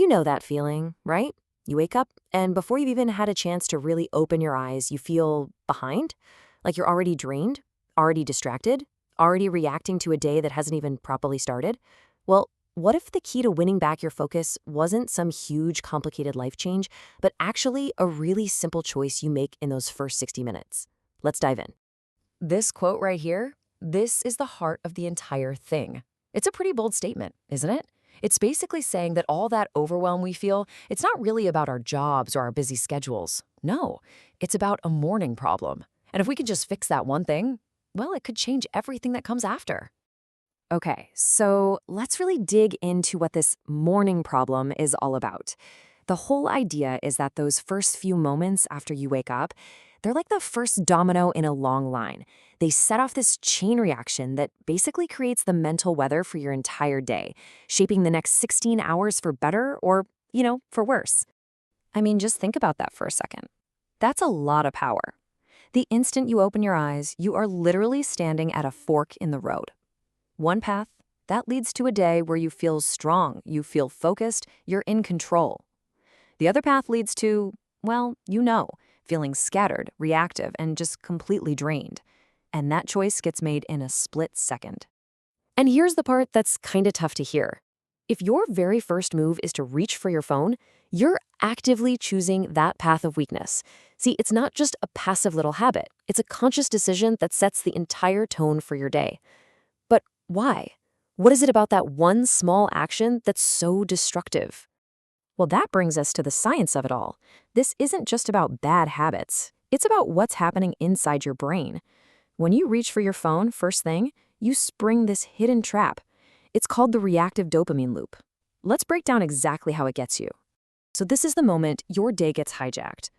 You know that feeling, right? You wake up, and before you've even had a chance to really open your eyes, you feel behind, like you're already drained, already distracted, already reacting to a day that hasn't even properly started. Well, what if the key to winning back your focus wasn't some huge, complicated life change, but actually a really simple choice you make in those first 60 minutes? Let's dive in. This quote right here, this is the heart of the entire thing. It's a pretty bold statement, isn't it? It's basically saying that all that overwhelm we feel, it's not really about our jobs or our busy schedules. No, it's about a morning problem. And if we could just fix that one thing, well, it could change everything that comes after. Okay, so let's really dig into what this morning problem is all about. The whole idea is that those first few moments after you wake up, they're like the first domino in a long line. They set off this chain reaction that basically creates the mental weather for your entire day, shaping the next 16 hours for better or, for worse. I mean, just think about that for a second. That's a lot of power. The instant you open your eyes, you are literally standing at a fork in the road. One path, that leads to a day where you feel strong, you feel focused, you're in control. The other path leads to, well, feeling scattered, reactive, and just completely drained. And that choice gets made in a split second. And here's the part that's kind of tough to hear. If your very first move is to reach for your phone, you're actively choosing that path of weakness. See, it's not just a passive little habit. It's a conscious decision that sets the entire tone for your day. But why? What is it about that one small action that's so destructive? Well, that brings us to the science of it all. This isn't just about bad habits. It's about what's happening inside your brain. When you reach for your phone first thing, you spring this hidden trap. It's called the reactive dopamine loop. Let's break down exactly how it gets you. So this is the moment your day gets hijacked.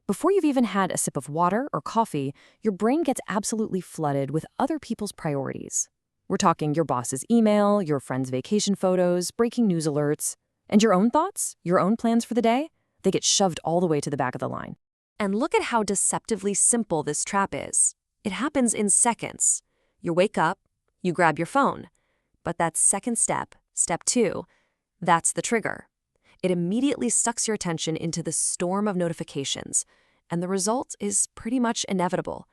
Before you've even had a sip of water or coffee, your brain gets absolutely flooded with other people's priorities. We're talking your boss's email, your friend's vacation photos, breaking news alerts. And your own thoughts, your own plans for the day, they get shoved all the way to the back of the line. And look at how deceptively simple this trap is. It happens in seconds. You wake up, you grab your phone. But that second step, step 2, that's the trigger. It immediately sucks your attention into the storm of notifications. And the result is pretty much inevitable.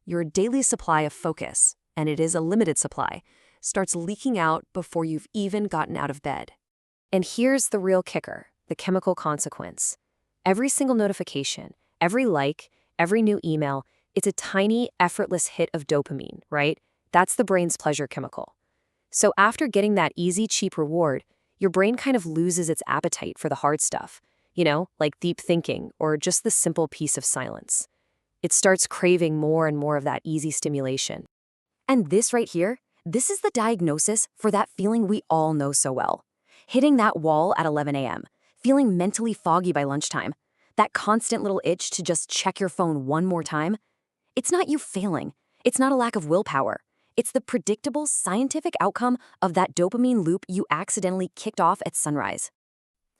Your daily supply of focus, and it is a limited supply, starts leaking out before you've even gotten out of bed. And here's the real kicker, the chemical consequence. Every single notification, every like, every new email, it's a tiny, effortless hit of dopamine, right? That's the brain's pleasure chemical. So after getting that easy, cheap reward, your brain kind of loses its appetite for the hard stuff, like deep thinking or just the simple peace of silence. It starts craving more and more of that easy stimulation. And this right here, this is the diagnosis for that feeling we all know so well. Hitting that wall at 11 a.m., feeling mentally foggy by lunchtime, that constant little itch to just check your phone one more time. It's not you failing. It's not a lack of willpower. It's the predictable scientific outcome of that dopamine loop you accidentally kicked off at sunrise.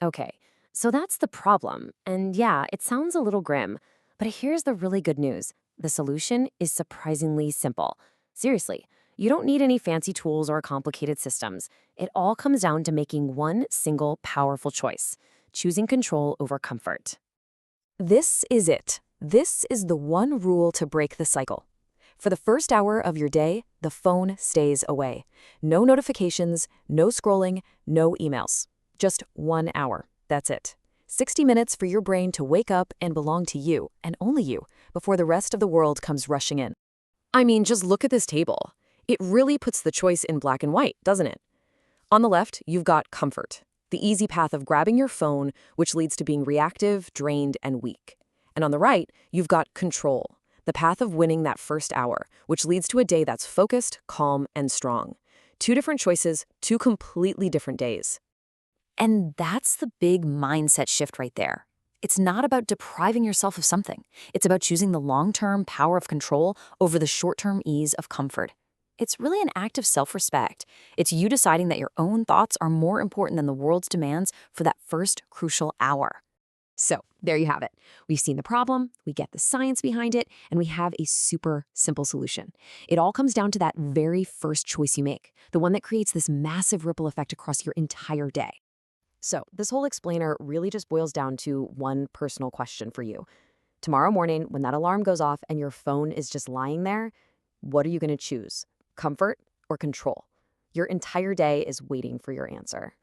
Okay, so that's the problem. And yeah, it sounds a little grim, but here's the really good news. The solution is surprisingly simple. Seriously. You don't need any fancy tools or complicated systems. It all comes down to making one single powerful choice, choosing control over comfort. This is it. This is the one rule to break the cycle. For the first hour of your day, the phone stays away. No notifications, no scrolling, no emails. Just 1 hour. That's it. 60 minutes for your brain to wake up and belong to you, and only you, before the rest of the world comes rushing in. I mean, just look at this table. It really puts the choice in black and white, doesn't it? On the left, you've got comfort, the easy path of grabbing your phone, which leads to being reactive, drained, and weak. And on the right, you've got control, the path of winning that first hour, which leads to a day that's focused, calm, and strong. 2 different choices, 2 completely different days. And that's the big mindset shift right there. It's not about depriving yourself of something. It's about choosing the long-term power of control over the short-term ease of comfort. It's really an act of self-respect. It's you deciding that your own thoughts are more important than the world's demands for that first crucial hour. So, there you have it. We've seen the problem, we get the science behind it, and we have a super simple solution. It all comes down to that very first choice you make, the one that creates this massive ripple effect across your entire day. So, this whole explainer really just boils down to one personal question for you. Tomorrow morning, when that alarm goes off and your phone is just lying there, what are you going to choose? Comfort or control? Your entire day is waiting for your answer.